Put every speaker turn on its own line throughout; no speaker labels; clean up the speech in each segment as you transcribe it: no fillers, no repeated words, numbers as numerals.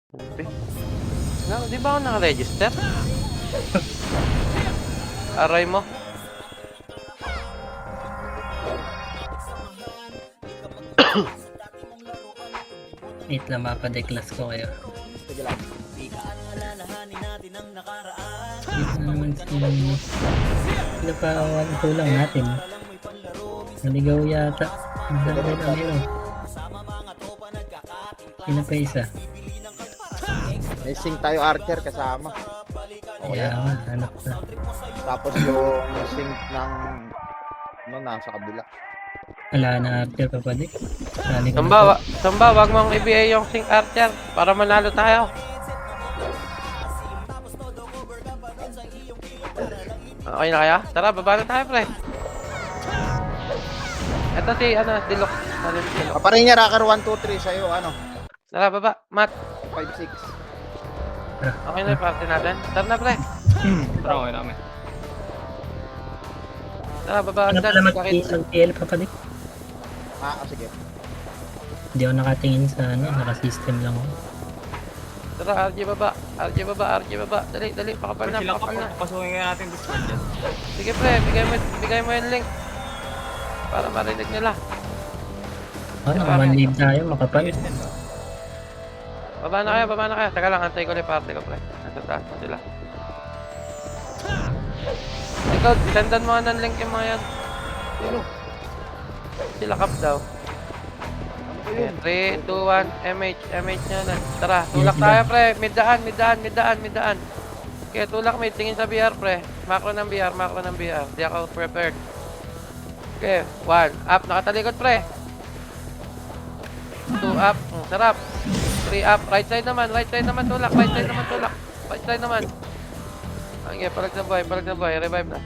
Di ba ako naka-register? Aray mo.
Wait lang, mapadeklas ko kayo.
Sige lang.
Dito na naman sila pa ang kulang natin. Naligaw yata. Naligaw na yun. Sino pa isa?
May sync tayo Archer kasama.
Kaya nga, anak na.
Tapos yung sync ng nasa kabila.
Wala na Archer pa pa di.
Samba, wag mong i-BA yung Sing Archer para manalo tayo. Okay na kaya? Tara, baba na tayo, pre. Ito si, Dilok. Dilok.
Kaparin niya, Rocker 1, 2, 3 sa'yo,
Tara, baba. Mat.
5, 6.
Okay na yung party natin. Tara na, pre.
Tara, okay na kami.
Tara, baba.
Ano pala mag-PL pa pa di?
Sige.
Hindi ako nakatingin sa naka-system lang ako.
Tara, RJ baba. RJ baba, RJ baba. Dali, pakapal na,
Sila
pakapal na.
pasukin nga natin Discord dyan.
Sige, pre. Bigay mo yung link. Para marinig nila.
Naka-1 tayo, makapal.
Baba na kaya. Teka lang, antay ko ulit party ko, pre. Nasa taas na sila. Ikaw, sendan mo ng link yung mga yan.
Sino?
Sila kap daw. Okay, 3, 2, 1, MH nyo na. Tara, tulak
Yes,
tayo, pre. Middaan. Okay, tulak, may tingin sa BR, pre. Macro ng BR. Di ako prepared. Okay, 1, up. Nakatalikod, pre. 2, up. Sarap. 3, up. Right side naman, tulak. Right side naman. Okay, palag na boy. Revive na.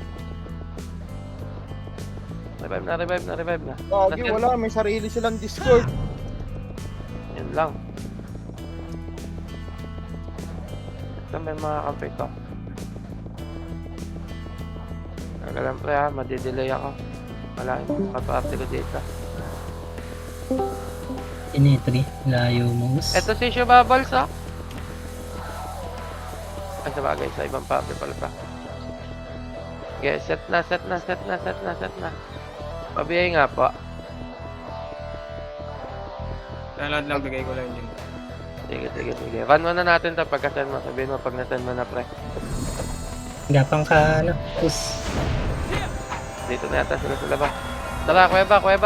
Revive na.
Gagi, wala. May sarili silang Discord.
Yan lang. Ito may mga kampi ko. Kagalan pre ha, madidelay ako. Wala yung kaparte ko dito.
Initri, layo mo.
Ito si Shubabals ha. Ay sabagay, sa ibang parte pala pa. Okay, set na. Pabiyay nga po.
Lahat lang bigay ko lang yun.
Sige. Run mo na natin ito pagka-send mo. Sabihin mo pag na-send mo na pre.
Gapang ka, push.
Dito na yata sila sa labas. Tara, kuweba. Okay,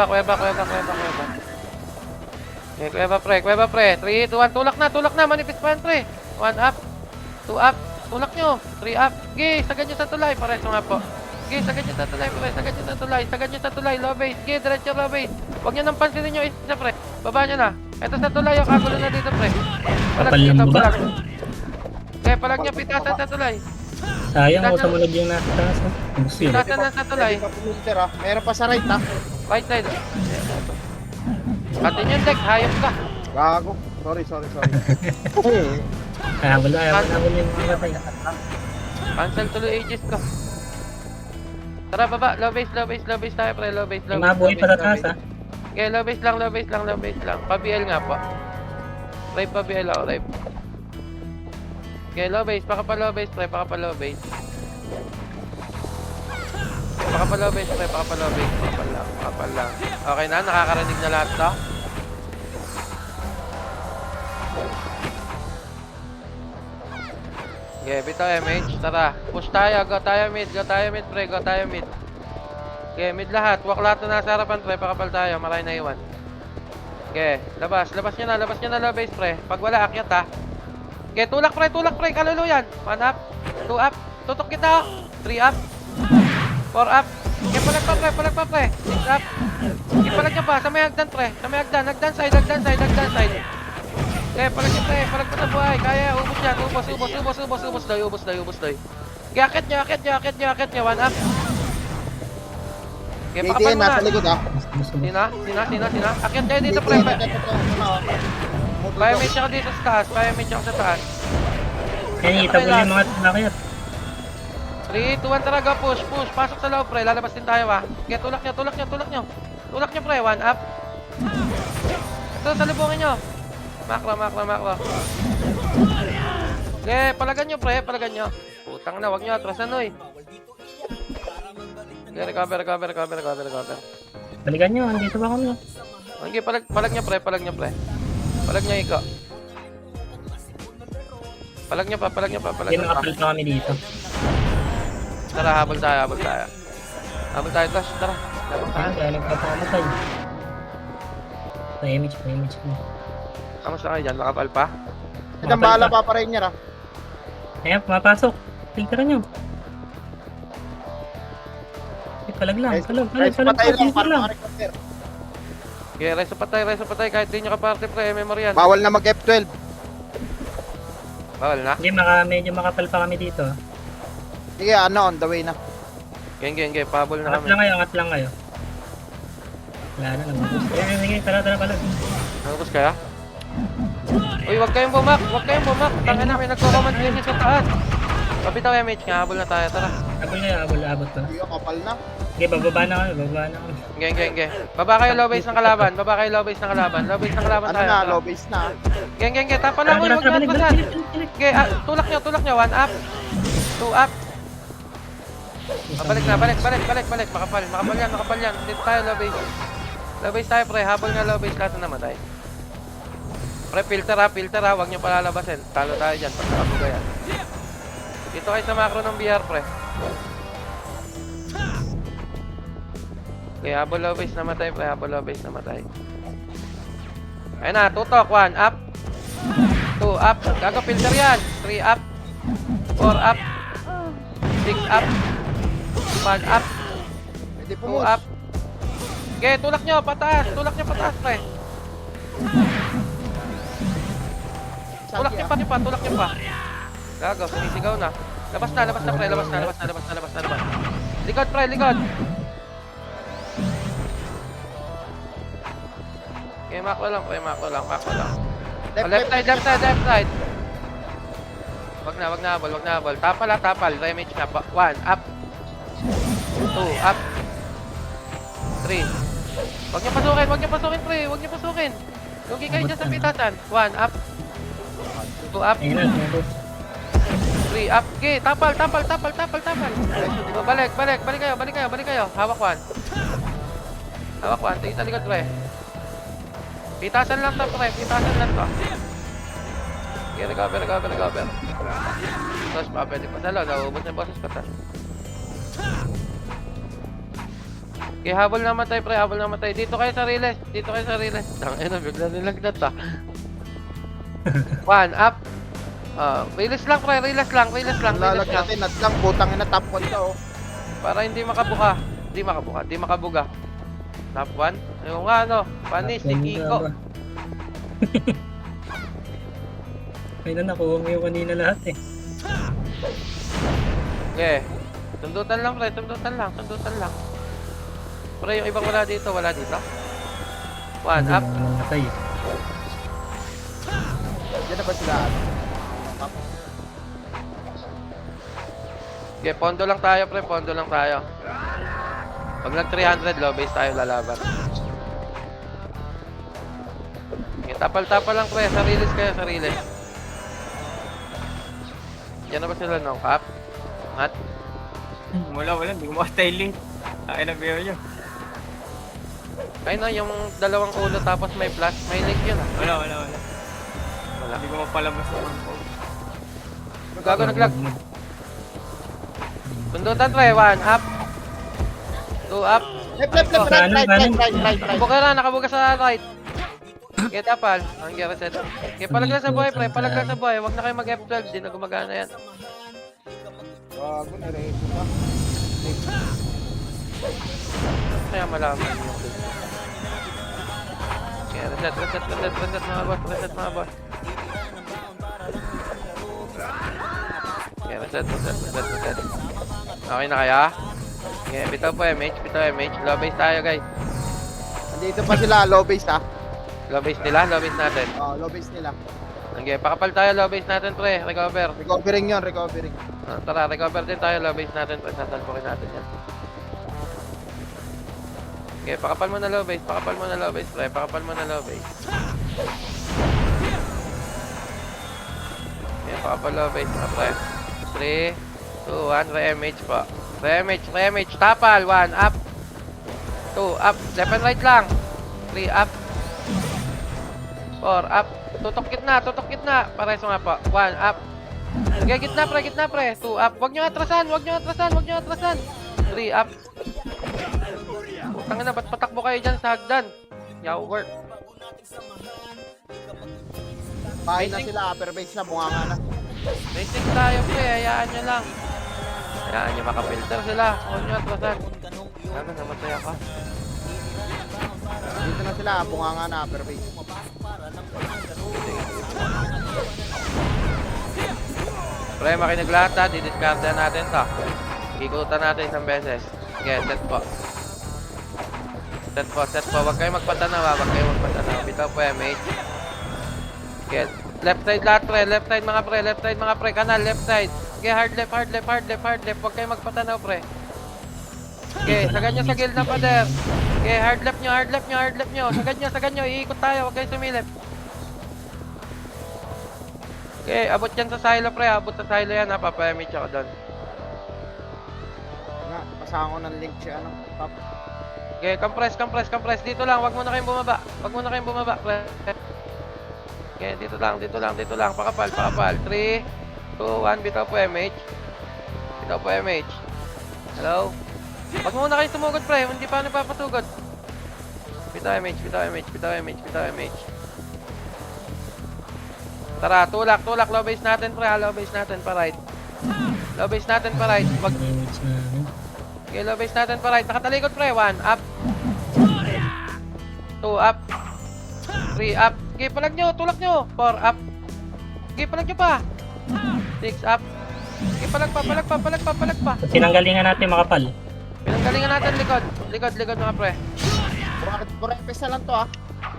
kuweba pre. 3, 2, 1, tulak na. Manipis pa yan pre. 1 up, 2 up. Tulak nyo. 3 up. Sige, sagad nyo sa tulay. Pareso nga po. Sige, sagad nyo sa tulay pre. Sagad nyo sa tulay. Low base. Sige, diretso low base. Huwag nyo nang pansinin nyo isa pre. Baba nyo na. Ito sa tulay. Yung kagulo na dito pre.
Kapal lang ba?
Okay, palag nyo. Pitasan sa tulay.
Sayang ako sa mulog yung nasa taas. Gusto yun.
Pitasan na sa tulay.
Pwede pa pumunter, Meron pa sa right,
Right side. Atin yung deck. Hayop ka.
Gago. Sorry.
Wala yung mga patay.
Cancel tuloy ages ko. Tara baba, low base tayo pre, low base.
Yung mga buhay pa sa taas ha.
Okay, low base lang. Pa-BL nga po. Rive pa-BL ako, rive. Okay, low base, baka pa low base pre, baka pa low base. Okay na, nakakarinig na lahat to. Okay, bitaw MH, tara. Push tayo, go tayo mid pre, go tayo mid. Okay, mid lahat. Walk lahat na nasa harapan pre, pakapal tayo, maray na iwan. Okay, labas nyo na low base pre. Pag wala, akyat ha. Okay, tulak pre, kaluluyan. 1 up, 2 up, tutok kita. 3 up, 4 up. Okay, palag pa pre, 6 up. Okay, palag nyo pa, sa may hagdan pre, hagdan side. Okay, palag pa sa buhay, kaya, ubos yan, ubos doy. Okay, akit nyo, 1 up. Okay, pakapal
KTN,
mo na.
nasa likod,
Sina? Akit kayo dito pre, Biometric ako dito sa taas,
Kanita mo yung mga tinakayat.
3, 2, 1, tara, go, push, pasok sa loob pre, lalabas din tayo ha. Okay, tulak nyo pre, 1 up. Ito, salubungin nyo. Makro. Okay, palagan nyo, pre. Palagan nyo. Putang na, wag nyo atrasan, oy. Okay, recover.
Balikan nyo, andito ba kami?
Okay, palag nyo, pre. Palag nyo, iko. Palag nyo pa.
Hindi nakapalito kami dito.
Tara, habol tayo. Habol tayo, Tosh. Tara. Labang tayo.
Kaya nagpapamatay. Pa-image ko.
Kamusta kayo dyan? Makapal pa?
Ito bahala pa rin niya,
Ayan, pumapasok. Filteran nyo. Palag lang.
Patay lang, para makarecover.
Okay, rise up patay. Kahit di nyo kaparte, pre. Memory yan.
Bawal na mag F12.
Bawal na?
Hindi, medyo makapal pa kami dito.
Sige, on the way na.
Geng. Pahabol na kami.
Angat lang kayo. Wala na, namubos. Sige, tara, palag.
Nangubos kaya? Uy, wag kayong bumak. Tanga na, may nagko-command din sa taas. Kapitaw MH nga, habol na tayo. Tara.
Abot to.
Sige, kapal na.
Sige, bababa na kami.
Geng. Baba kayo low base ng kalaban. Low base ng kalaban
Ano
tayo.
na,
Tara.
low base na.
Geng. Tapa lang, uy, wag nyo atrasan. Okay, tulak nyo. 1 up. 2 up. Balik. Makapal yan. Dito tayo, low base. Low base tayo, pre. Habol nga low base, lahat na namatay. Pre, filter ha. Huwag nyo palalabasin. Talo tayo dyan pag nakabuga yan. Dito kayo sa macro ng BR, pre. Okay, habol low base namatay, pre. Ayun na, tutok. 1 up. 2 up. Gago, filter yan. 3 up. 4 up. 6 up. 1 up.
Pwede
2
pumus.
up. Okay, tulak nyo, pataas, pre. Tulak nyo pa. Gago, sumisigaw na. Labas na, pre. Labas na. Likod, pre. Okay, makro lang. Left side. Wag na habol. Tapal. Remage na. 1 up. 2 up. 3. Wag niyo pasukin, pre. Lugi kayo dyan sa pitasan. 1 up. 2 up.
Ayun na, tumubos.
3 up. Okay, tapal. Balik kayo. Hawak 1. Tingin sa likod, pre. Pitasan lang to. Okay, recover. Tapos pwede pa salo. Naubos na yung boses ko, tas. Okay, habol naman tayo, pre. Dito kayo sa riles. Tangina, bigla nilagnat, 1 up. Riles lang, pre. Riles lang.
Lalagnatin at lang, putang ina, top 1 ka,
Para hindi makabuka. Hindi makabuga. Top 1? Yung nga, panis, si Kiko.
Ayun na, nakuha mo yung kanina lahat eh.
Okay. Tundutan lang, pre. Pre, yung ibang wala dito. 1 up.
Matay eh.
Diyan na ba sila?
Okay, pondo lang tayo, pre. Pag nag 300, low base tayo lalaban. Okay, tapal lang, pre. Sarilis kayo. Diyan na ba sila, no? Cap? Mat?
Wala, hindi ko makatailing. Ay, nabiyo nyo.
Ayun na, yung dalawang ulo tapos may flash. May link yun,
Wala.
Wala.
Hindi ko mapalabas naman po.
Gago, naglag. Tundutan, pre. 1 up. 2 up.
Left, right.
Buka na, nakabuka sa right. Okay, tapal. Ang reset. Okay, palag lang sa buhay, pre. Huwag na kayo mag-F12. Di na gumagana yan.
Wago, nireto ka.
Kaya malaman yung okay, reset mga boss. Okay, reset. Okay na kaya? Okay, bitaw po MH. Low base tayo, guys.
Andito pa sila, low base
Low base nila, low base natin.
low base nila.
Okay, pakapal tayo, low base natin, pre. Recover.
Recovering.
Tara, recover din tayo, low base natin, pre. Sasalpukin natin yan. Okay, pakapal mo na low base, pre. Pakapal mo na low base. pakapal low base mga pre. 3, 2, 1, re-MH po. Re-MH, tapal, 1, up. 2, up, left and right lang. 3, up. 4, up. Tutok gitna. Pareso nga po. 1, up. Sige, gitna pre. 2, up. Huwag nyo atrasan. 3, up. Tangin na, ba't patakbo kayo dyan sa hagdan? Yaw, work.
Bahay na sila, upper base na, bunganga na.
Basic tayo pre, hayaan nyo lang. Hayaan nyo makapilter sila. Huwag nyo atrasan. Ano, namatay ako.
Dito na sila, bunganga na, upper base.
Pre, makinig lahat ha. Didiscard natin to. Ikutan natin isang beses. Okay, set po. Set po. Huwag kayo magpatanaw. Bitaw po MH. Okay. Left side lahat pre. Left side mga pre. Kanal, left side. Okay, hard left. Huwag kayo magpatanaw pre. Okay, sagad nyo sa gilna pader. Okay, hard left nyo. Sagad nyo. Iikot tayo. Huwag kayo sumilip. Okay, abot yan sa silo pre. Abot sa silo yan ha. Papayamit ako doon.
Nga, pasahan ko ng link siya, ano, top.
Okay, compress. Dito lang, wag muna kayong bumaba. Pre. Okay, dito lang. Pakapal. 3, 2, 1, bitaw po MH. Hello? Wag muna kayong tumugod, pre. Hindi pa napapasugod. Bitaw MH. Tara, tulak. Low base natin, pre. Low base natin pa right. Wag.
Damage na ano.
Okay, low base natin pa right. Nakatalikod, pre. 1, up. 2, up. 3, up. Okay, palag nyo. Tulak nyo. 4, up. Okay, palag nyo pa. 6, up. Okay, palag pa.
Tinanggalingan natin makapal.
Pinanggalingan natin likod mga pre.
Pura FS na lang to, ah.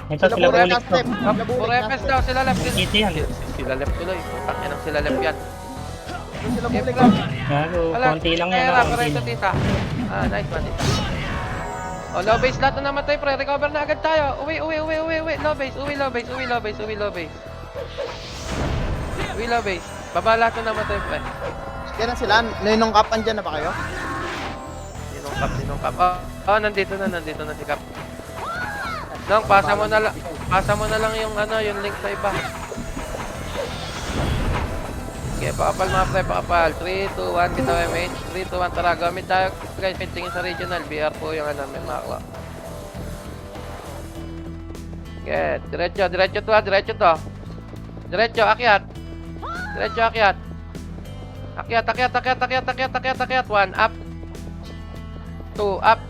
Ito sila
pura
ulit
custom.
to.
Puro FS daw, sila left.
Dito yan.
Sila left tuloy. Putang ina, sila left yan.
Sila bulik.
Gago, konti lang yan.
Kaya,
Konti
pareho
lang.
tita. Nice one, tita. Oh, low base lahat na namatay, pre. Recover na agad tayo. Uwi. Low base. Baba lahat na namatay, pre.
Yan na sila. Ninong Cap, andyan na ba kayo?
Ninong Cap. Oh, nandito na si Cap. Nong, pasa mo na lang yung yung link sa iba. Okay, pakapal mga pre, pakapal. 3, 2, 1, bitaw MH. 3, 2, 1, tara, gamit tayo. Guys, tingin sa regional. BR po yung may makla. Okay, diretso to. Diretso, akyat. Akyat. 1, up. 2, up.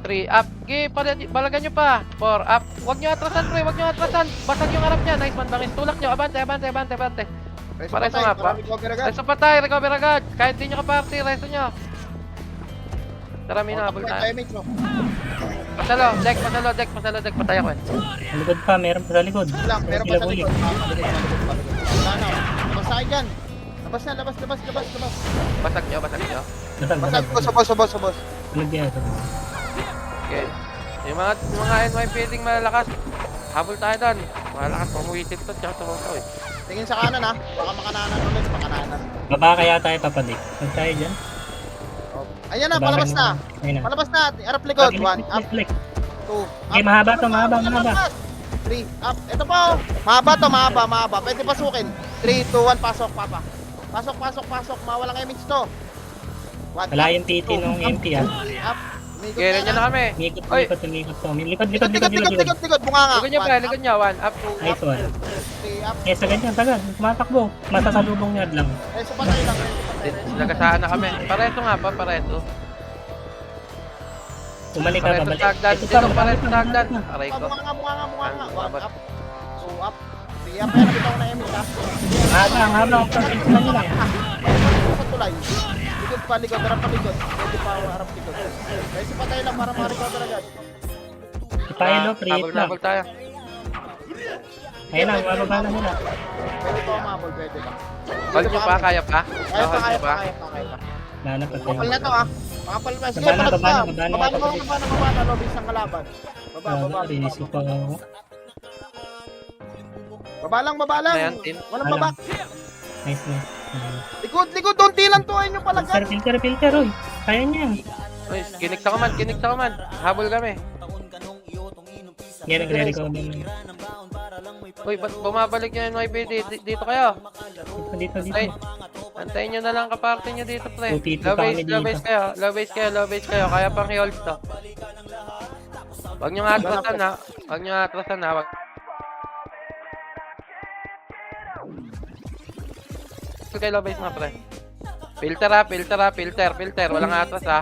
3, up. Okay, balagan nyo pa. 4, up. Huwag nyo atrasan, pre. Basag yung harap niya. Nice one, bangis. Tulak nyo. Abante. Pareso nga pa. Reso patay, recover agad. Kahit di nyo ka-party, reso nyo. Tara, minabol na. Pasalo, deck, patay ako eh.
Sa likod pa, meron pa sa likod.
Meron pa
Sila
sa
bulik.
likod. Wala na. Labas tayo dyan. Labas.
Basag nyo.
Basag ko sa boss.
Tulog yan.
Okay. Yung mga NYP ding malalakas, habol tayo doon. Malalakas, pumuwisit to, tsaka tumaw eh.
Tingin sa kanan, ha. Baka makananan ulit,
Baba kaya tayo papadik. Pag tayo dyan.
Ayan na, palabas na.
Ayun na.
Palabas na. Harap likod. 1, up.
Flick.
2, up.
Okay, mahaba to, mahaba.
3, up. Ito po. Mahaba. Pwede pasukin. 3, 2, 1, pasok, papa. Pasok. Mawalang image to. 1,
Wala yung TT nung MP ah.
Up. Umikot
Okay, nandiyan na kami.
Umikot
Oy.
to. Likod.
Likod. Bunga nga.
Likod nyo, 1, up.
Nice one.
3, up.
Eh, sa ganyan, tagal. Matakbo. Masasalubong niya lang.
So patay lang.
Nagasaan na kami. Pareto nga pa, pareto.
Umalik ka,
Pareto
babalik.
sa hagdan.
Ito
Dito,
pa,
pareto sa hagdan.
babalik.
Aray ko.
Bunga nga. 1, up. 2, up. 3, up. Kaya nabitaw na image, ha.
Haba. Pag-fix na nyo lang.
Sa tulay. Likod. Harap pa likod. Pwede pa harap likod. Kasi patay lang para ma-recover agad.
Tayo, no? Create lang.
Habol tayo.
Ayun lang, mababa na nila.
Pwede pa umabol, pwede lang.
Hold nyo pa, kaya pa?
Kaya
Hold nyo pa?
pa.
Wala na, patay.
Makapal na to, ah. Makapal na. Sige,
Baba na,
palag
baba na,
pa.
baba na,
Baba
baba
na, lobis ng kalaban. Baba.
Rinis ko pa ako.
Baba lang.
Ayan, team.
Walang
Alam.
babak.
Nice.
Likod, don't tilan to ayun yung palagyan.
Filter, oy. Kaya niya.
Uy, kinik sa command. Habol kami.
Yan, nagre-recover na.
Uy, ba't bumabalik nyo yung YB? Dito kayo.
Dito.
Antayin nyo na lang kaparte nyo dito, pre.
Putito
Low
pa
base,
kami
low
dito.
base kayo. Kaya pang i-hold to. Huwag nyo nga atrasan ha. Wag. Kayo low base mga pre. Filter. Walang atras ha.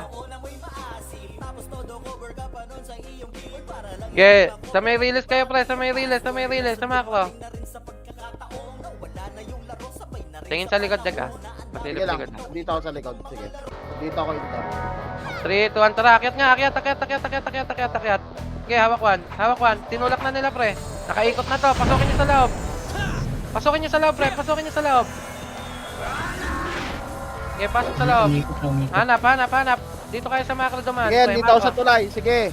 Okay, sa may release kayo pre, sa may release, sa macro. Tingin sa likod ka.
Sige lang, dito ako sa likod. Sige. Dito ako inter.
3, 2, 1, tara, akyat. Okay, hawak one. Tinulak na nila pre. Nakaikot na to, pasokin nyo sa loob. Okay, pasok sa loob.
Umikot.
Hanap. Dito kayo sa macro dumaan.
Sige,
Pre,
dito ako
macro.
sa tulay. Sige.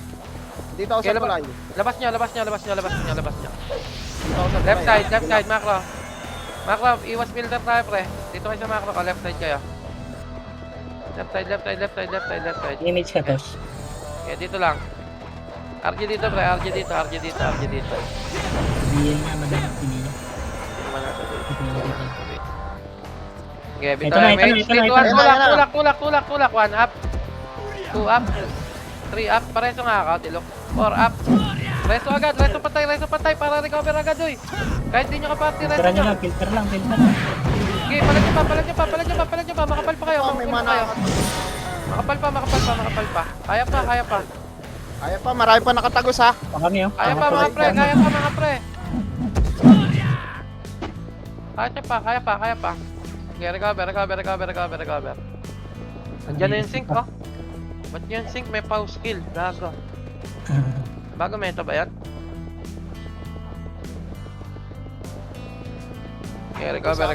Dito ako
Okay,
sa tulay.
Labas nyo.
Dito ako sa tulay.
Left side, macro. Macro, iwas filter tayo, pre. Dito kayo sa macro, left side kayo. Left side.
Image ka, Tosh.
Okay, dito lang. RG dito, pre. RG dito.
BL nga, madami pinili.
Naman natin dito.
Dito.
Okay,
Ito
bitaw
na,
yung
ito na,
main.
ito na,
3, 2,
ito
1, tulak. 1 up. 2 up. 3 up. Pareso nga ako, tilok. 4 up. Reso agad, reso patay para recover agad, uy. Kahit di nyo kapati, reso
Filter nyo
nyo.
lang, filter lang.
Okay, palag nyo pa. Makapal pa kayo,
Oh, may
makapal pa
mana.
kayo. Makapal pa. Kaya pa.
Kaya pa, marami pa nakatagos ha.
Pa kami, oh.
Kaya pa mga pre. Kaya pa. Okay, recover. Andiyan na yung sync, oh. Ba't yung sync may pause skill? Gago. Bago meta ba yan? Okay, recover.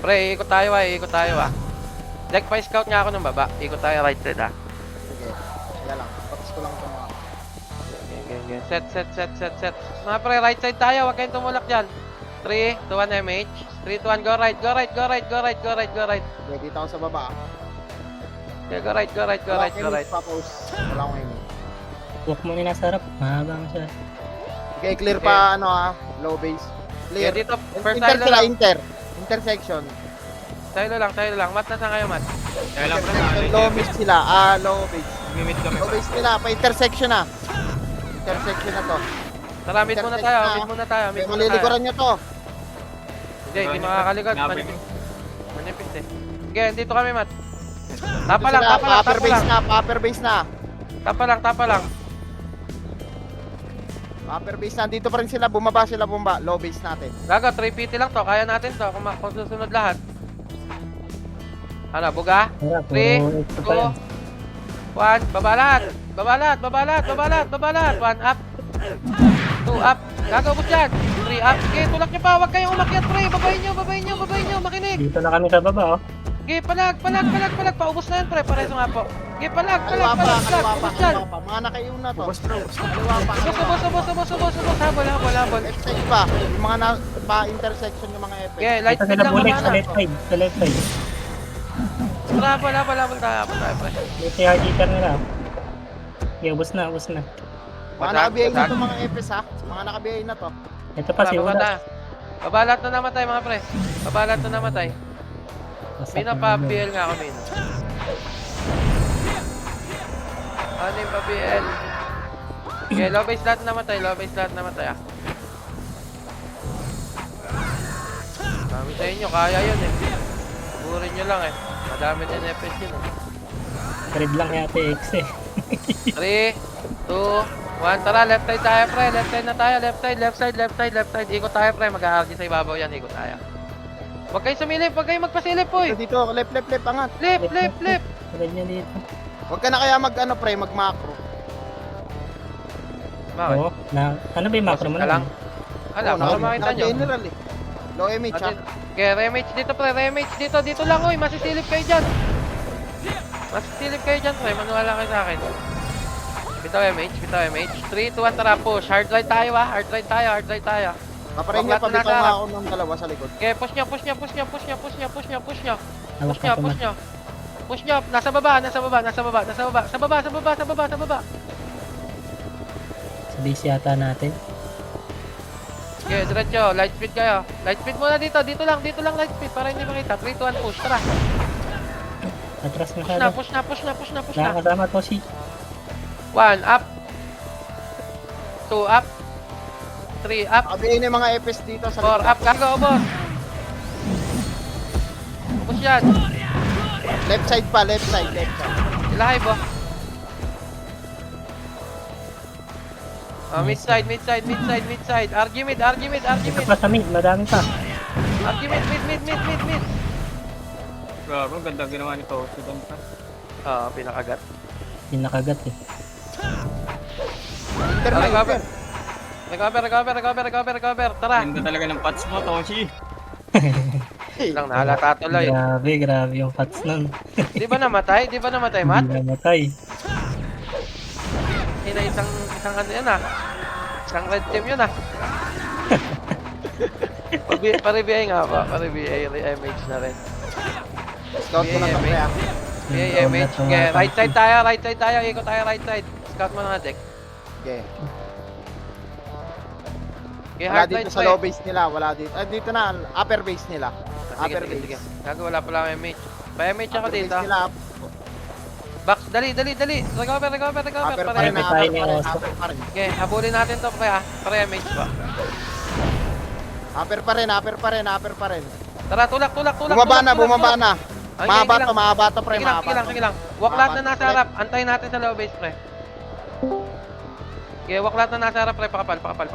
Pre, ikot tayo ah. Like, pa-scout nga ako ng baba. Ikot tayo right side ah.
Sige. Kaya lang. Patis ko lang ito mga.
Okay. Set. Mga pre, right side tayo. Huwag kayong tumulak dyan. 3, 2, 1 MH. 3, 2, 1, go right.
Okay, dito ako sa baba.
Okay, go right.
Pa-post. Wala akong aiming.
Walk mo nila sa harap. Mahaba mo siya.
Okay, clear pa low base.
Okay,
Clear.
dito, first
Inter
silo
sila,
lang.
intersection.
Silo lang. Mat na sa kayo, Mat.
Kaya lang pre,
Low base sila. Low base.
Gimit kami
Low
pa.
base nila, pa-intersection na. Intersection na to.
Tara, mid muna tayo.
Okay, malilikuran nyo to.
Hindi makakaligod.
Nabig.
Manipis eh. Okay, dito kami, Mat. Tapa
Dito
lang.
sila, pa-upper base na.
Tapa lang.
Upper base na, dito pa rin sila, bumaba. Low base natin.
Gago, 3PT lang to. Kaya natin to kung susunod lahat. Ano, buga?
Harap,
3,
puro
2, 1, baba lahat. 1 up. 2 up. Gago, ubos yan. 3 up. Okay, tulak nyo pa. Huwag kayong umakyat, pre. Babayin nyo. Makinig.
Dito na kami sa baba, oh.
Okay, palag. Paubos na yan, pre. Pareso nga po. Okay, palag.
Kaliwa pa.
Ubos yan.
Mga nakaiuna to.
Ubus bro.
Kaliwa pa.
Ubos. Habol.
F6 pa. Yung mga pa-intersection yung mga FX.
Okay, light
Dito
speed
sila
lang
bulik
muna.
sa left side.
Habol tayo, pre.
Dito yung hitter nila, oh. Okay, ubos na.
Mga nakabiyay na to mga FS ha. Mga nakabiyay na to.
Ito pa si Uda.
Babalat na namatay, mga pre. Mino pa BL nga ako, Mino. Ano yung pa BL? Okay, low base lahat namatay ah. Dami sa inyo, kaya yun eh. Burin nyo lang eh. Madami din FS yun eh.
Red lang yata X eh.
3, 2, 1, tara, left side tayo, pre. Left side na tayo, left side. Ikot tayo, pre. Mag-aargi sa ibabaw yan, ikot tayo. Huwag kayong sumilip, huwag kayong magpasilip, boy.
Dito, left, angat.
Left.
Red niya dito.
Huwag ka na kaya mag-macro.
Bakit?
Oo. Ano ba yung macro mo
Ka lang.
na?
Alam, baka makita nyo.
General eh. Low MH ha.
Okay, remage dito, pre. Remage dito lang, oy. Masisilip kayo dyan, pre. Manuwala kayo sa akin. Bitaw MH. 3, 2, 1, tara, push. Hard right tayo, ah. Hard right tayo.
Paparin
Waklat
niya,
na
pabitaw
nasa
nga
harap.
ako ng dalawa sa likod.
Okay, push nyo, push nyo, push nyo, push nyo, push nyo, push nyo, push nyo.
Hawak
Push
ka
nyo,
pa
push nyo. Push nyo, nasa baba, nasa baba, nasa baba, nasa baba. Sa baba, sa baba, sa baba, sa baba.
Sa base yata natin.
Okay, diretso, light speed kayo. Light speed muna dito, dito lang light speed para hindi makita. 3, 2, 1, push, tara.
Atras
Push
masyado.
na, push na, push na, push na, push na.
Nakakasama to si
1, up. 2, up. 3, up.
Kabihin yung mga FS dito sa
4, up, gago, boss. Push yan.
Left side pa, left side, left side.
Ilahay, bo. Mid side, mid side, mid side, mid side. RG mid, RG mid, RG
ito
mid.
pa sa mid, madami pa.
RG mid, mid, mid, mid, mid, mid.
Grabe, ang ganda ginawa nito. Sudan pa.
Pinakagat.
Pinakagat eh.
Inter na,
Recover.
Inter.
Recover. Tara.
Ganda talaga ng pats mo, Toshi.
Lang nahalata tuloy.
Grabe yung pats nun.
Di ba namatay? Di ba namatay, Matt?
Hindi namatay.
Isang ano yan ah. Isang red team yun ah. Pare-BA nga ba? Pare-BA, MH na rin.
Scout ko na
Yeah,
to, pre, ah.
BA, MH. Okay, right side tayo. Ikot tayo right side. Scout mo na nga, Dek.
Okay.
Okay,
Wala
hard
dito
right
sa low base nila, wala dito. Dito na, upper base nila. Upper
Sige.
base.
Gago, wala pala ang MH. Pa-MH ako
Upper
dito.
base nila,
Box, dali. Recover.
upper
Pare
pa rin,
Upper tayo ni Oso.
upper pa rin.
Okay, habulin natin to pre ah. Pare MH ba?
Upper pa rin.
Tara, tulak.
Bumaba na.
Ay,
Mahaba to, pre,
Sige lang. Walk lahat na nasa harap. Antayin natin sa low base, pre. Okay, walk lahat na nasa harap, pre. Pakapal. Pakapal.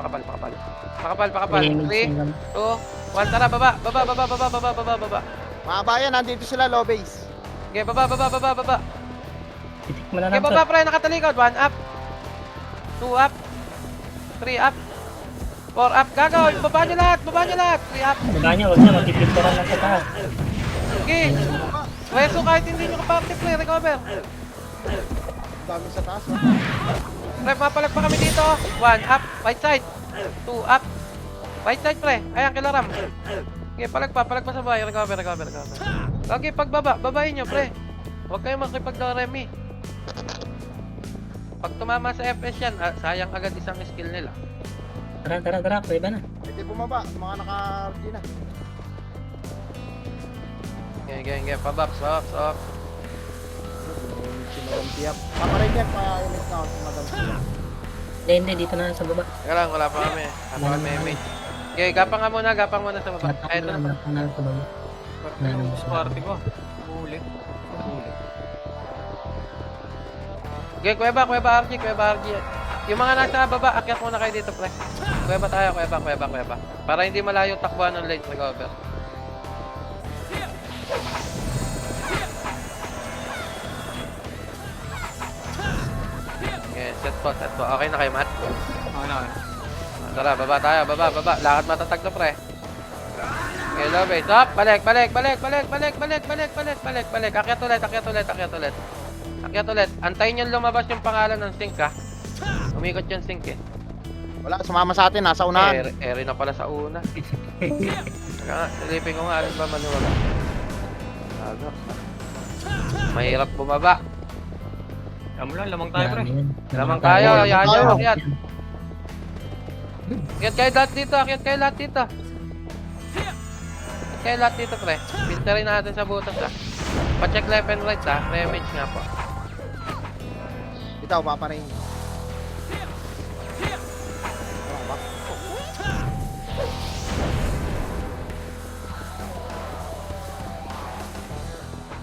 3, 2, 1, tara, baba.
Mahaba yan, nandito sila low base.
Okay, baba.
Titik mo na
Okay,
lang
baba,
to.
pre. Nakatalikod. 1 up. 2 up. 3 up. 4 up. Gagaw, baba nyo lahat. 3 up.
Baba niya, huwag niya. Magpipinturan lang sa taas.
Okay. Pweso kahit hindi nyo kaparte, pre. Recover.
Dami sa taas, oh.
Pre, mapalag pa kami dito. 1 up, right side. 2 up. Right side, pre. Ayan, kilaram. Okay, palag pa sa bahay. Recover. Okay, pagbaba, babayin nyo, pre. Huwag kayo makipag-Doremi. Pag tumama sa FPS yan, sayang agad isang skill nila.
Tara. Pwede na.
Pwede bumaba, mga naka-RG na.
Okay, pabaps, off.
Sinurumpiyak. Paparin niya, pa-init na ako sa Madam Tia.
Hindi. Dito na lang sa baba.
Teka lang, wala pa kami. Mate. Okay, gapang muna sa baba. Ay, ito na.
Matap na lang sa baba.
Party ko. Ulit.
Okay, Kuweba RG. Yung mga nasa baba, akyat muna kayo dito, pre. Kuweba tayo. Para hindi malayo takbuhan ng late recover. Okay, set po. Okay na kayo, Matt?
Ano?
Tara, baba tayo, baba. Lakad matatag to, pre. Okay, low base. Stop! Balik. Akyat ulit. Antayin nyo lumabas yung pangalan ng sink, ha? Umikot yung sink, eh.
Wala, sumama sa atin, nasa unahan.
Eri na pala sa una. Teka nga, silipin ko nga, alin ba manuwala? Aga. Mahirap bumaba.
Alam mo lang, lamang tayo, pre.
Lamang tayo, yan
tayo.
yung akyat. Akyat kayo lahat dito. Pre. Filterin natin sa butas, ha. Pa-check left and right, ha. Remage nga po.
Ito, paparin.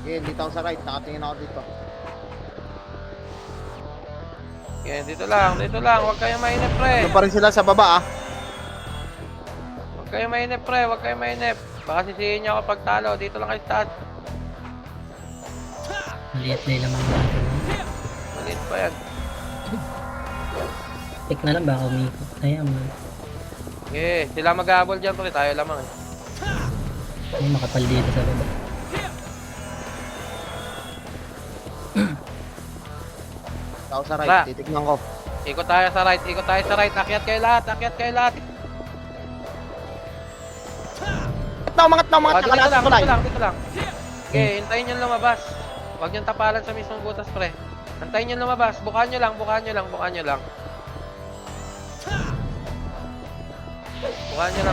Okay, dito ako sa right, nakatingin ako dito.
Okay, dito lang. Huwag kayong mainip, pre.
Ano pa rin sila sa baba, ah.
Huwag kayong mainip. Baka sisihin nyo ako pag talo. Dito lang kayo sa taas.
Maliit na ilang mga natin.
Maliit pa yan.
Tik na lang, baka umikot. Ayan, man.
Okay, sila mag-aabol dyan, pre. Tayo lamang, eh.
Ay, makapal dito sa baba.
Ako sa right,
Ba.
titignan ko.
Ikot tayo sa right. Akyat kayo lahat.
umangat na.
Dito lang,
Kalahati ko
dito
lang.
lang, dito lang. Okay, hintayin nyo lumabas. Huwag nyo tapalan sa mismong butas, pre. Hintayin nyo lumabas. Bukaan nyo lang. Bukaan nyo lang,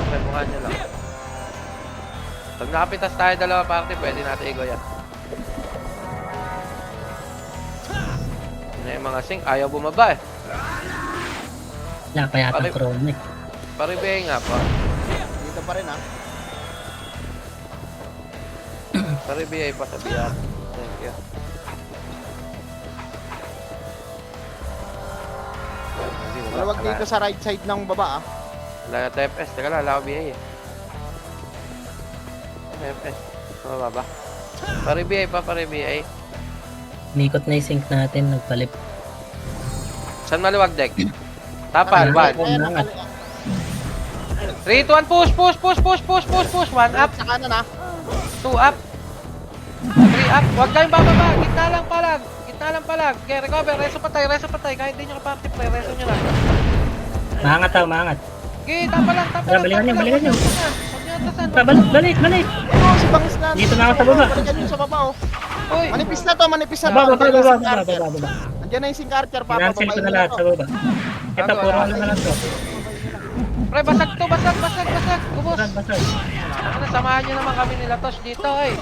pre. Bukaan nyo lang. Pag nakapitas tayo dalawa party, pwede natin igo yan. Yun na yung mga sink. Ayaw bumaba eh.
Wala pa yata
Pare-
chronic.
Paribay nga pa.
Dito pa rin ha.
Paribay pa sa biyak. Thank you. Hindi mo
Maluwag dito sa right side ng baba ah.
Wala na TFS. Teka lang, wala ko BA eh. TFS. Mababa. Paribay pa, paribay.
Nikot na yung sink natin, nagpalip.
Saan maluwag deck? Tapal,
Ano?
1.
Umangat.
3, 2, 1, push! 1 up,
Sa kanan ha.
2 up. 3 up. Huwag kayong bababa. Gitna lang palag. Okay, recover. Reso patay. Kahit di nyo ka-party play, reso nyo lang.
Maangat tao, maangat.
Okay, tapa lang.
Tara, balikan nyo.
Huwag nyo atasan.
Balik.
Oh, si Bangis na.
Dito na ako sa baba.
Balikan nyo sa baba oh.
Uy,
Manipis na to.
Baba.
Andiyan na yung sink archer, Papa.
Cancel ko na lahat sa baba. Ito, puro ano na lang to.
pre, basag to. Basag. Kubos.
Basag.
Ano, samahan nyo naman kami nila, Tosh, dito, eh.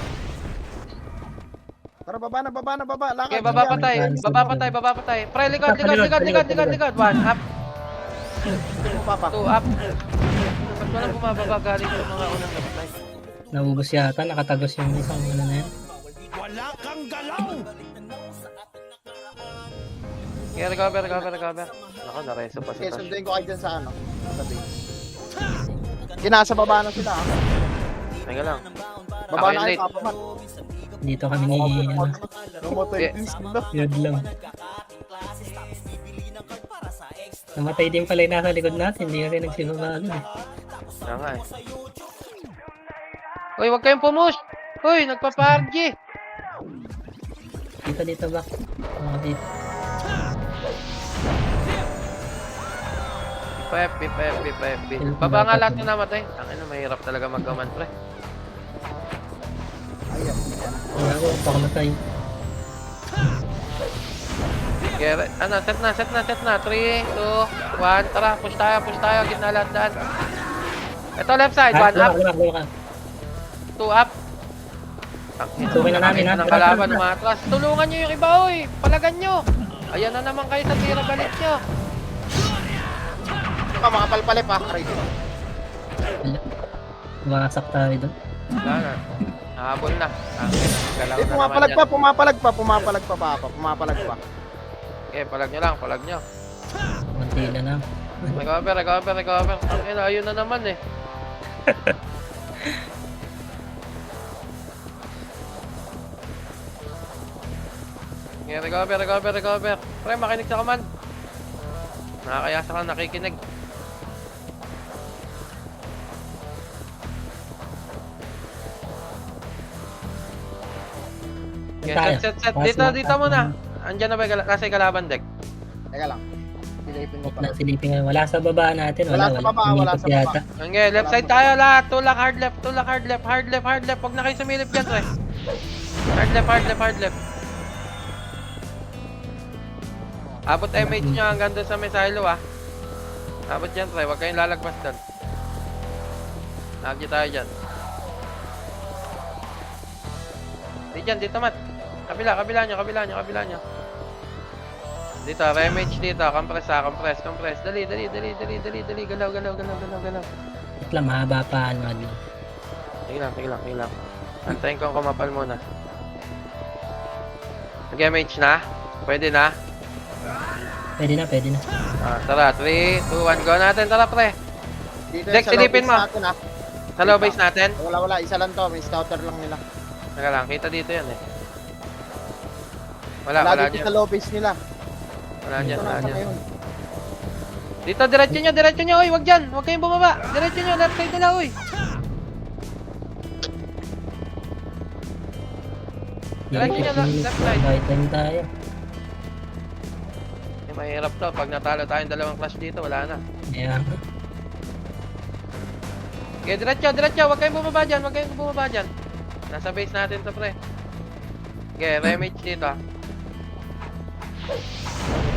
Tara, baba na. Lakad.
Okay, baba patay. Pre, likod. 1 up,
Papa.
2 up. Ba't walang bumababa galing sa mga unang napatay?
Naubos yata, nakatagos yung isang ano na yan.
Okay, recover. Nako, nareso pa
Okay,
sa Tosh.
sunduin ko kayo dyan sa ano. Sa base. Nasa baba na sila ha.
Teka lang.
Baba
Ako
na
yung
kayo,
late.
Papa Mat.
Dito kami ni, ano,
Lumotoy.
yun lang. Namatay din pala yung nasa likod natin, hindi kasi nagsibaba agad eh.
Kaya nga eh. Uy, huwag kayong pumush! Uy, nagpa-RG!
Dito back. Mga dito.
FP. Baba nga lahat na namatay. Tangina, mahirap talaga mag-command, pre.
Wala ko, pakamatay.
Okay, ano, set na. 3, 2, 1. Tara, push tayo. Gitna lahat daan. Ito, left side. 1 up,
Lumak.
2 up.
Sukin na namin, ha?
Ng kalaban, umatras. Tulungan nyo yung iba, oy. Palagan nyo. Ayan na naman kayo sa tira, balik nyo.
Makapalpalip ha. Right.
Wasak tayo doon.
Wala na. Habol na. Galaw na naman
Pumapalag
yan.
pa, Papa. Pumapalag pa.
Okay, palag nyo lang.
Mantila na.
Recover. Ayun na naman eh. Okay, recover. Pre, makinig sa command. Nakakayasa ka, nakikinig. Okay, set. Dito muna. Andyan na ba nasa kalaban deck?
Teka lang. Silipin mo pa.
Silipin nga. Wala sa baba natin.
Wala sa baba, wala
Umikot
sa baba.
yata.
Okay, left side tayo lahat. Tulak hard left. Huwag na kayo sumilip dyan, pre. Hard left. Abot MH nyo hanggang doon sa may silo, ah. Abot dyan, pre. Huwag kayong lalagpas doon. Lagi tayo dyan. Dito, Mat. Kabila nyo. Dito, MH dito. Compress. Dali. Galaw.
Wait lang, mahaba pa ano.
Sige lang. Antayin ko ang kumapal muna. Nag-MH na? Pwede na?
Pwede na.
Tara, 3, 2, 1, go natin. Tara, pre.
Dito
Dex,
sa low
silipin
base
mo.
natin, ha.
Sa low base natin.
Wala. Isa lang to. May scouter lang nila.
Teka lang, kita dito yan eh. Wala
Lagi
dyan.
sa low base nila.
Wala dyan.
Ito na ngayon.
Dito, diretso nyo. Uy, wag dyan. Huwag kayong bumaba. Diretso nyo, left side nila, uy. Diretso nyo, left side.
Right time tayo.
Mahirap to. Pag natalo tayong dalawang clash dito, wala na.
Ayan.
Okay, diretso. Huwag kayong bumaba dyan. Nasa base natin to, pre. Okay, remage dito.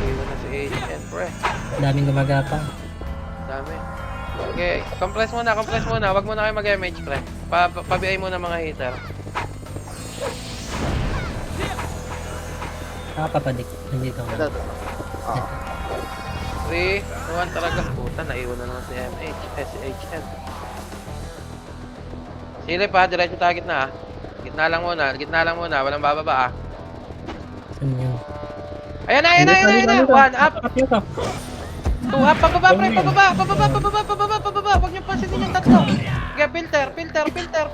Iwan na si HN, pre.
Daming gumagapang.
Dami. Okay, compress muna. Huwag muna kayo mag-MH, pre. Pabiay muna mga hitter.
Nakapapadik. Nandito ako.
Ito. Oo.
3, 2, 1, talaga. Puta, naiwan na naman si SHN. Silip ha, diretso tayo gitna ha. Gitna lang muna. Walang bababa ha.
Saan yun?
Ayan na. 1 up, 2 up, pababa pre, pababa. Huwag niyo pansinin yung tatlo. Okay, filter. Filter pre, filter.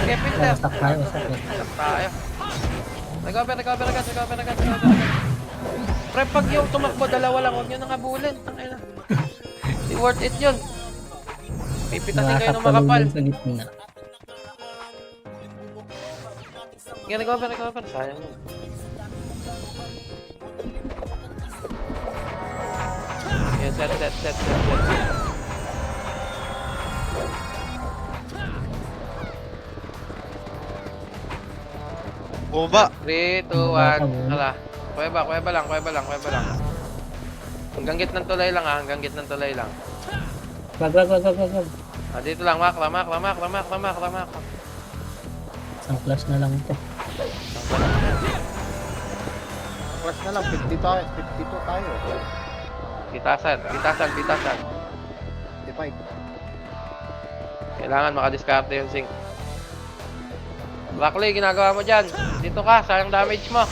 Okay, filter.
Wasak tayo, wasak.
Stop tayo. Recover agad. Pre, pag yung tumakbo, dalawa lang, huwag nyo nang habulin. Tangina. Di worth it yun. Pipitasin kayo ng makapal.
Sa gitna.
Okay, recover. Sayang yun. Yeah, set.
Bumaba.
3, 2, 1, tara. Kuweba lang. Hanggang gitnang tulay lang ha,
Wag.
Ah, dito lang, ramak.
Isang flash na lang ito.
Plus na lang, 52 tayo.
Pitasan.
55.
Kailangan makadiskarte yung sync. Rockley, ginagawa mo dyan. Dito ka, sayang damage mo.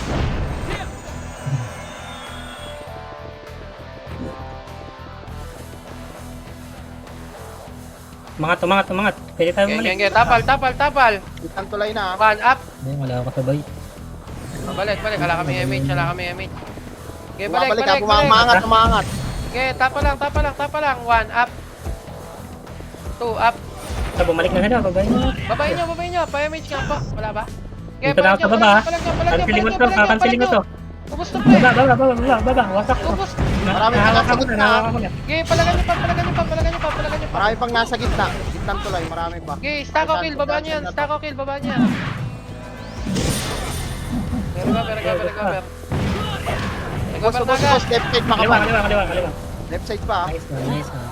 Umangat. Pwede tayo bumalik.
Okay, tapal.
Itang tulay na.
1 up.
Ayun, wala ako kasabay.
Balik. Wala kami MH. Okay, balik.
Bumabalik ka, umangat.
Okay, tapa lang. 1 up. 2 up.
Bumalik na sila, babay na.
Babayin nyo. Pa-MH nga po. Wala ba? Okay,
Dito na ako sa baba. Kansiling ko to.
Ubus to, pre.
Baba. Wasak ko.
Ubus.
Marami pa nasa gitna.
Nahawakan ko na.
Okay, palagan nyo pa.
Marami pang nasa gitna. Gitnang tulay, marami pa.
Okay, stack o kill, baba nyo yan. Recover. Recover na agad.
Left side makapal.
Kaliwa.
Left side pa.
Nice one.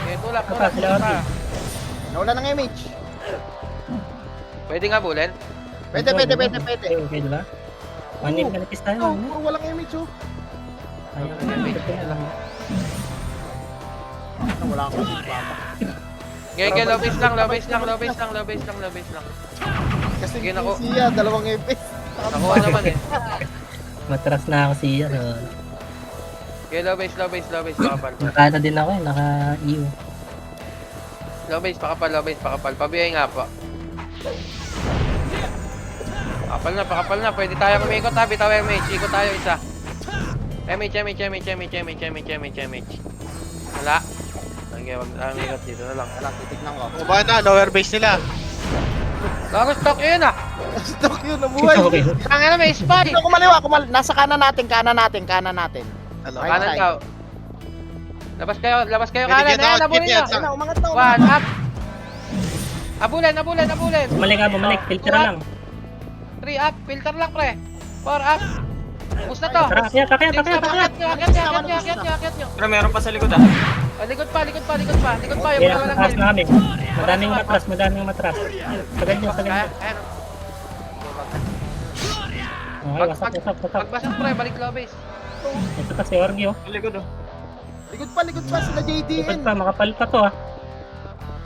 Okay, tulak.
Nawala ng image.
Pwede nga bulin?
Pwede.
Okay, diba? One hit kanipis tayo.
Puro walang image oh. Wala akong si Papa.
Okay, low base lang.
Kasi
Sige, naku.
siya, dalawang FPS.
Nakuha naman eh.
Matras na ako siya. So,
Okay, low base, pakapal.
nakana din ako naka-EU.
Low base, pakapal. Pabiyay nga po. Pakapal na. Pwede tayo kumikot ha. Bitaw MH. Ikot tayo isa. MH. Wala. Okay, wag na ikot dito na lang.
Wala, titignan ko.
Bumaba na, lower base nila.
Gago stock yun ah.
Stock yun, nabuhay.
Okay.
Tangin na may spy.
Dito kumaliwa, nasa kanan natin.
Ano?
Right
Kanan
side.
daw. Labas kayo
Pwede
kanan.
get out,
Abulin
get
nyo.
out.
Ayun na, umangat na.
1 up. Abulin.
Bumalik. Filter lang.
3 up. Filter lang pre. 4 up. Ubus na to.
Tara, akyat.
Akyat nyo.
Pero meron pa sa likod
Likod pa. Yung
Kaya
mga walang
matras
health.
na kami. Madaming matras. Sagad nyo.
Ayan.
Okay, wasak.
Pagbasag pre, balik low base.
Ito pa si Orgy oh.
Sa likod
Likod pa sila
Likod
JDN.
pa, makapal pa to ah.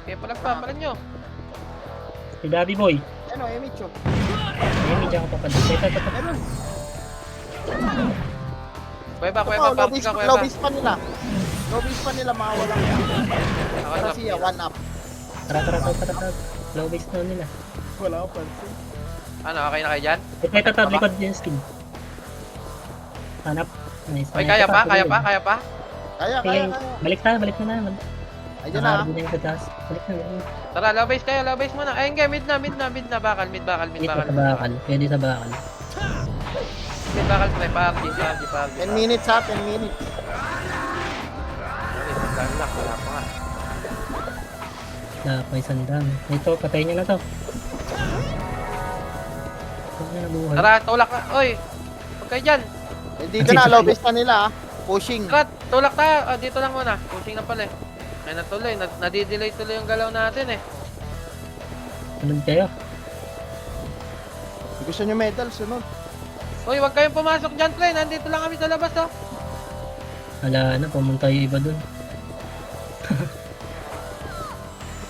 Okay, palan nyo.
Si Daddy Boy.
Ano, image oh.
Ayun, medyo ako papalit. Ito.
Meron.
Kuweba, party ka,
Low base pa nila. Mga walang Para siya, 1 up.
Tara. Low base na nila.
Wala ko pansin.
Ano, okay na kayo dyan?
Ito, likod yung skin. Hanap. Nice.
Okay, kaya pa?
Kaya.
Balik na naman.
Ayun na.
Nakarabi na yung katas. Balik na.
Tara, low base muna. Ayun nga, mid na, bakal.
Dito sa bakal. Pwede sa bakal.
Mid bakal pre, party.
10 minutes ha, 10 minutes.
Unlock, wala pa nga.
May sandang. Ito, patayin nyo na to. Huwag na nabuhay.
Tara, tulak na. Oy! Huwag kayo dyan.
Dito na, low base na nila ah. Pushing.
Tara, tulak tayo. Ah, dito lang muna. Pushing na pala eh. Kaya natuloy. Nadidelay tuloy yung galaw natin eh.
Sunod kayo.
Gusto nyo medal, sunod.
Uy, huwag kayong pumasok dyan, pre. Nandito lang kami sa labas, oh.
Wala na, pumunta yung iba dun.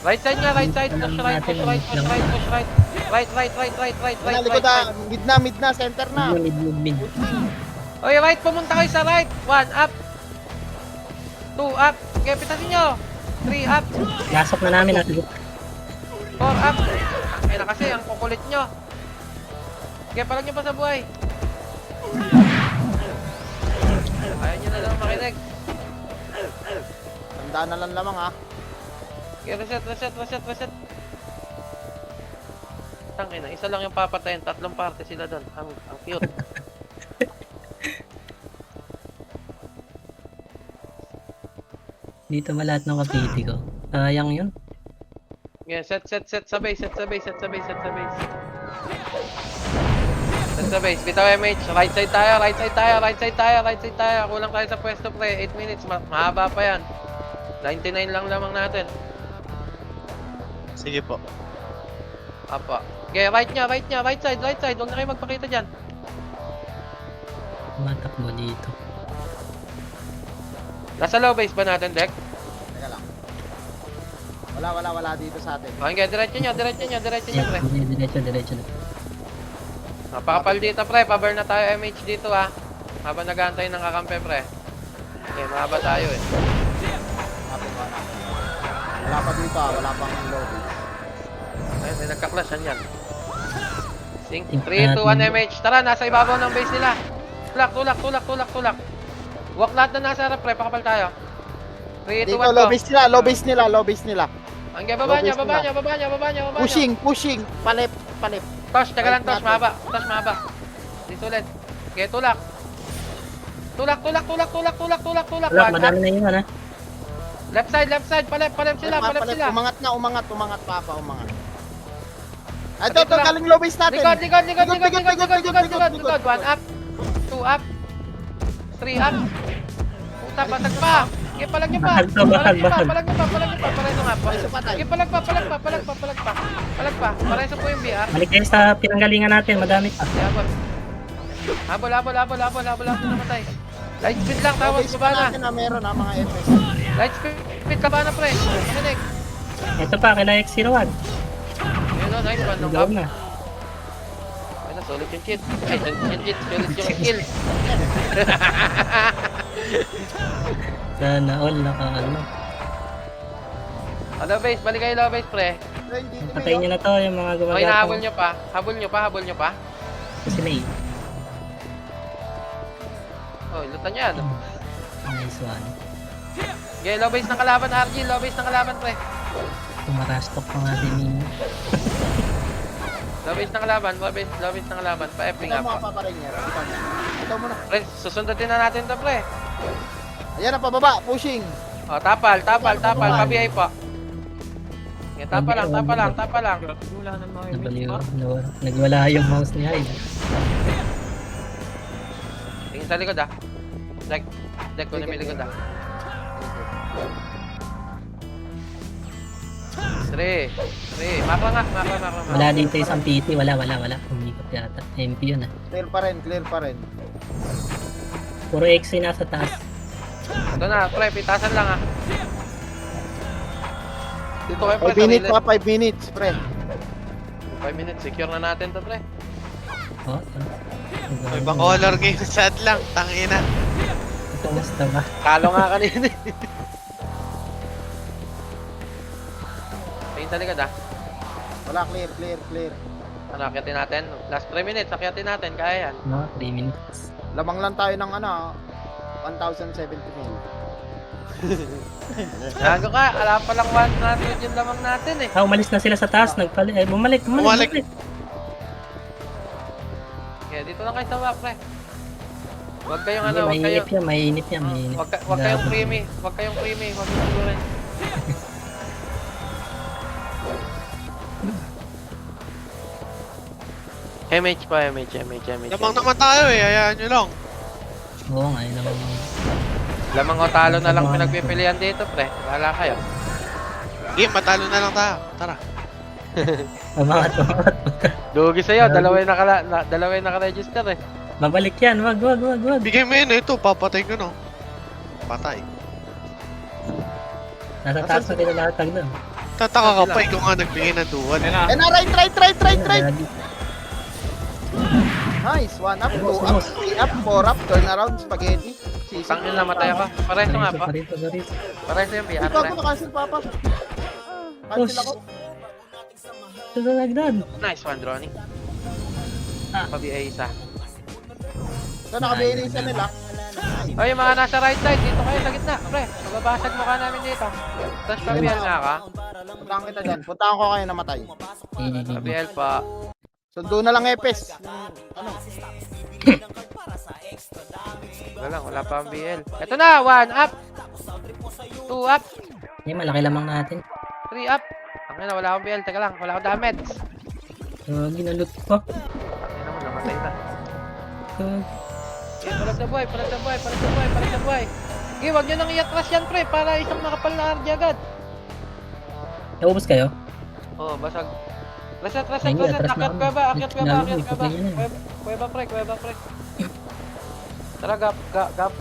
Right side nga, right side. Push right, push right, push right, push right. Right.
Likod ah. Mid na, center na.
Mid.
Uy, right. Pumunta kayo sa right. 1 up. 2 up. Okay, pitasin nyo. 3 up.
Lasok na namin natin.
4 up. Ay na kasi, ang kukulit nyo. Okay, palag nyo pa sa buhay. Ayaw nyo na lang makinig.
Tandaan na lang lamang ah.
Okay, reset. Tangina, isa lang yung papatayin, 3 parte sila doon. Ang cute.
Dito lahat ng kapiti ko. Sayang yun.
Yeah, set sa base. Set sa base. Bitaw MH, right side tayo. Kulang tayo sa pwesto pre, 8 minutes, mahaba pa yan. 99 lang lamang natin.
Sige po.
Apa. Okay, right side. Huwag na kayo magpakita dyan.
Matakbo dito.
Nasa low base ba natin, Dek?
Teka lang. Wala dito sa atin.
Okay, diretso nyo, pre.
Diretso na.
Napakapal dito, pre. Pabar na tayo MH dito, ha. Habang nag-aantay ng kakampi, pre. Okay, mahaba tayo, eh.
Wala pa dito ah, wala pang low base.
Ayun, may nagka-clash, yan. 3, 2, 1
Tingnan natin.
MH. Tara, nasa ibabaw ng base nila. Tulak. Walk lahat na nasa harap, pre. Pakapal tayo. 3, 2, 1,
Dito,
go.
low base nila.
Hanggang baba niya.
Pushing. Palip.
Tosh, taga lang,
Right
Tosh.
natin.
Mahaba. Dito ulit. Okay, tulak. Tulak.
Wala, madami na yun ha.
Left side. Palep sila.
Umangat. Ito, galing low base natin.
Likod. 1 up. 2 up. 3 up. Puta, basag pa. Okay, palag nyo pa.
Bakal.
Pareso nga.
Pareso pa tayo.
Okay, palag pa. Pareso po yung BR.
Balik kayo sa pinanggalingan natin, madami pa.
Habol namatay. Light speed lang,
Low
tawag
base
baba na.
natin na meron ah, mga FS.
Light speed ka ba na, pre? Kinig.
Ito pa, kila X01.
Ayun o, nice one.
Nagaw na.
Ay na, solid yung cheat. Solid yung kill.
Sana all naka-ano.
Low base, balik kayo low base, pre.
Patayin nyo na to, yung mga
Okay,
gumagapang.
nahabol nyo pa. Habol nyo pa.
Kasi may
Oh, lutan yan.
nice one.
Okay, low base ng kalaban, RG. Low base ng kalaban, pre.
Tumarastok pa nga din yun.
Low base ng kalaban. Pa-F nga
Ito
pa.
mga paparinyer. Ito muna.
Pre, susundutin na natin to, pre.
Ayan na, pababa. Pushing.
Oh, tapal. Pabihay pa. Okay, tapa lang.
Wala nang mga
Nabaliw. Nagwala yung mouse ni Hyde.
Tingin sa likod, ah. Dek ko na may likod, ah. 3. Mapa nga.
Wala dito isang PT, wala. Umikot yata. MP yun ah.
Clear pa rin.
Puro X yung nasa taas.
Ito na, pre. Pitasan lang, ah. Dito kayo,
5
pre.
minutes pa, 5 minutes, pre.
5 minutes. Secure na natin to, pre.
Oh,
May color game sad lang. Tangina.
Kamusta ba?
Kalo nga kanina. Tingin sa likod, ah.
Wala, clear.
Ano, akyatin natin? Last 3 minutes, akyatin natin. Kaya yan.
No, 3 minutes.
Lamang lang tayo ng 1,070 mil.
Gago ka, alam pa lang 100 yung lamang natin, eh.
Umalis na sila sa taas. Bumalik.
Bumalik.
Okay, dito lang kayo sa wak, pre. Huwag kayong
Hindi,
ano, huwag
mainit
kayong...
yan, mainit yan, mainit.
Huwag kayong creamy. Huwag kayong creamy. Huwag kayong siguro. MH pa, MH.
Lamang naman tayo eh, hayaan nyo lang.
Oo nga, yun naman.
Lamang o talo na lang pinagpipilian dito, pre. Bahala kayo.
Game, matalo na lang tayo. Tara.
Umangat.
Dugi sa'yo, dalawa yung naka-register eh.
Babalik yan, wag.
Bigay mo yun, ito, papatay ko no. Patay.
Nasa taas na nilalatag doon.
Tataka ka pa, ikaw nga nagbigay ng duwan.
Ayun na.
Eh na, right.
Grabe.
Nice, 1 up, 2 up, 3 up, 4 up, turn around, spaghetti. Sisig.
Tangin na, matay ako. Pareso nga pa.
Parito.
Pareso yung
Hindi
biya,
pa
pre.
ako nakancel, Papa. Cancel ako.
Nagdad.
Nice one, Ronnie.
Ah.
Pa-BA isa.
So, nakabili isa nila.
O, yung mga nasa right side, dito kayo sa gitna. Pre, mababasag mukha namin dito. Tapos pa-BL na ka.
Puntahan kita dyan. Puntahan ko kayo namatay.
Pa-BL pa.
Sundo na lang Epes. Ano?
Wala pa ang BL. Ito na, 1 up. 2 up.
Eh, malaki lamang natin.
3 up. Ang na, wala akong BL. Teka lang, wala akong damage.
Ginalot ko.
Ang naman, namatay na. Okay, palag na buhay. Okay, wag nyo nang i-atras yan, pre, para isang nakapal na RG agad.
Naubos kayo?
Oh, basag. Reset.
Ay, atras na
Akyat
kami.
ka ba?
Lalo,
Kuweba, pre. Tara, gap.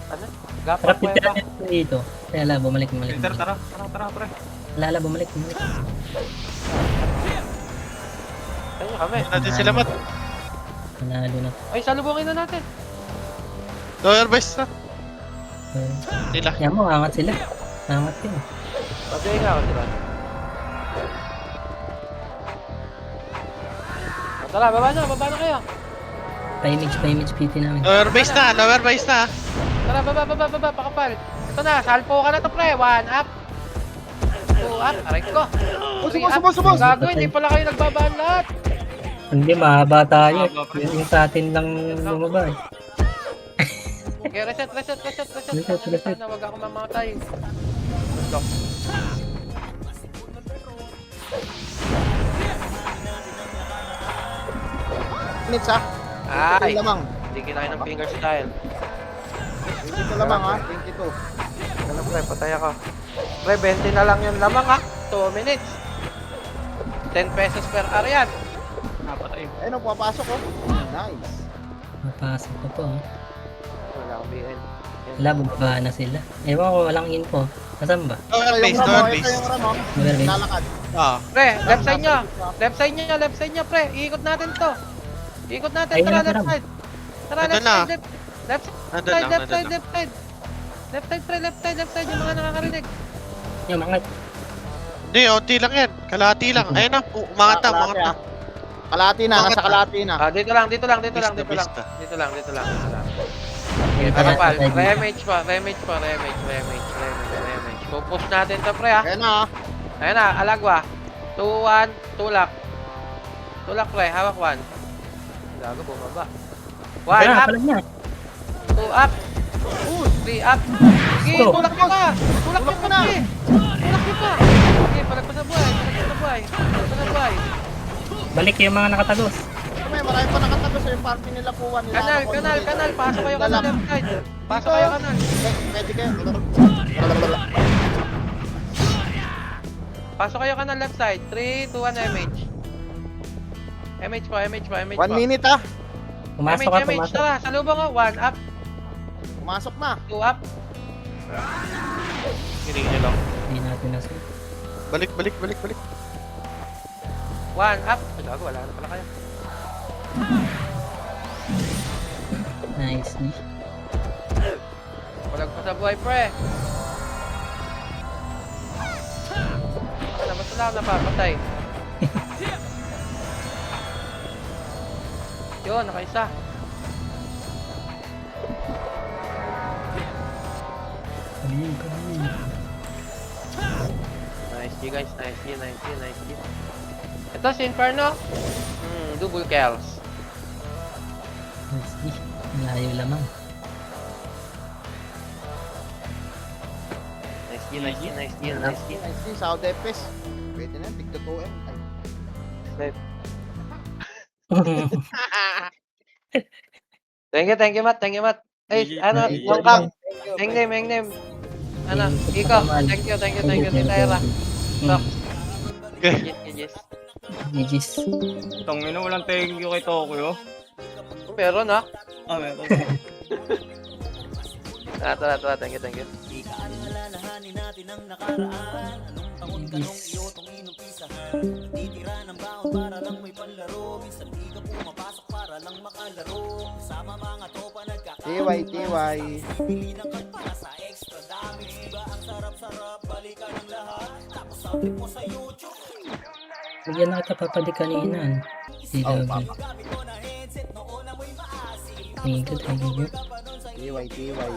Ano? Gap
Harap
ang
yung
kuweba.
pyramid dito. Lala, bumalik.
Filter, tara, pre.
Lala, bumalik.
Ayun kami.
Natin sila mat.
Panalo na.
Ay, salubungin na natin.
Lower base na. Nila.
Yan mo, angat sila. Angat yun.
Pagkaya nga ako, diba? Tara, baba na kayo.
Pa-image PT namin.
Lower base na.
Tara, baba, pakapal. Ito na, salpo ka na to, pre. 1 up. 2 up, aray ko.
Subos.
Gago, hindi pala kayo nagbabaan lahat.
Hindi, mahaba tayo.
Mahaba pa.
Yung sa atin lang lumaba eh.
Okay, reset.
Reset.
Na, wag ako mamatay. Let's go.
Minutes ha.
Ay,
Ito lamang.
hindi kinain ng finger style.
22 lamang ha. 22.
Ano, pre, patay ako. Pre, 20 na lang yung lamang ha. 2 minutes. 10 pesos per area.
Napatay.
Ayun o, papasok oh. Nice.
Mapasok ko po.
Wala akong BL.
Wala, bumaba na sila. Ewan ko, walang info. Nasaan ba?
Lower base.
Ito yung ram oh.
Lower base.
Lalakad.
Ah.
Pre, left side nyo, pre. Iikot natin to.
Ayun
Tara,
na,
left
tara.
side. Tara,
Nandun na.
left
Nandun lang.
side. Left side, yung mga nakakarinig.
Yung mga
Hindi, onti lang yan. Kalahati lang. Ayun na, umangat na.
Kalahati na, nasa kalahati na.
Ah, dito lang.
Bista.
Dito lang. Okay, pakapal. Remage pa. Pupush natin to, pre, ha.
Ayun na ha.
Ayan na, alagwa. 2-1, tulak. Tulak, pre, hawak 1. Gago, bumaba. 1 up,
pala niya.
2 up, 3 up. Sige,
Oh.
tulak nyo ka. Tulak nyo
Tulak
ka,
na.
pre. Tulak nyo ka. Sige, palag pa sa buhay.
Balik yung mga nakatagos.
May marami pa nakatagos sa yung party nila kuha nila.
Kanal. Pasok kayo kanal left side. Pasok kayo kanal.
Pwede kayo.
Pasok kayo kanal left side. 3, 2, 1, MH. MH pa.
1 minute ha.
Pumasok ka,
MH,
pumasok.
tara. Salubong ko. 1 up,
Pumasok na.
2 up.
Hiling nyo lang.
Hindi natin nasa.
Balik.
1 up. Gago, wala na pala kayo.
Nice.
Walang pa sa buhay, pre. Basta lang napapatay. Yun, nakaisa. Nice G, guys. Nice G. Ito si Inferno. Double kills.
Nice. Layo lamang.
Nice, nice, nice.
Nice din, South Epes. Pwede na, tig 2M. Ay.
Thank you, Matt. Thank you, Matt. Ay, ano,
GG.
Longkap. Hang name. Ano, Iko. Thank you, Tita Era. Stop. Yes.
GG's.
Tangina, walang thank you kay Tokyo.
Meron ha.
Meron.
Tara. Thank you.
GG's.
TY.
Bigyan na kita papali kanina.
Oh,
DW. Thank you.
TY.
DY.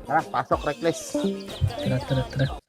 Tara, pasok reckless.
Tara.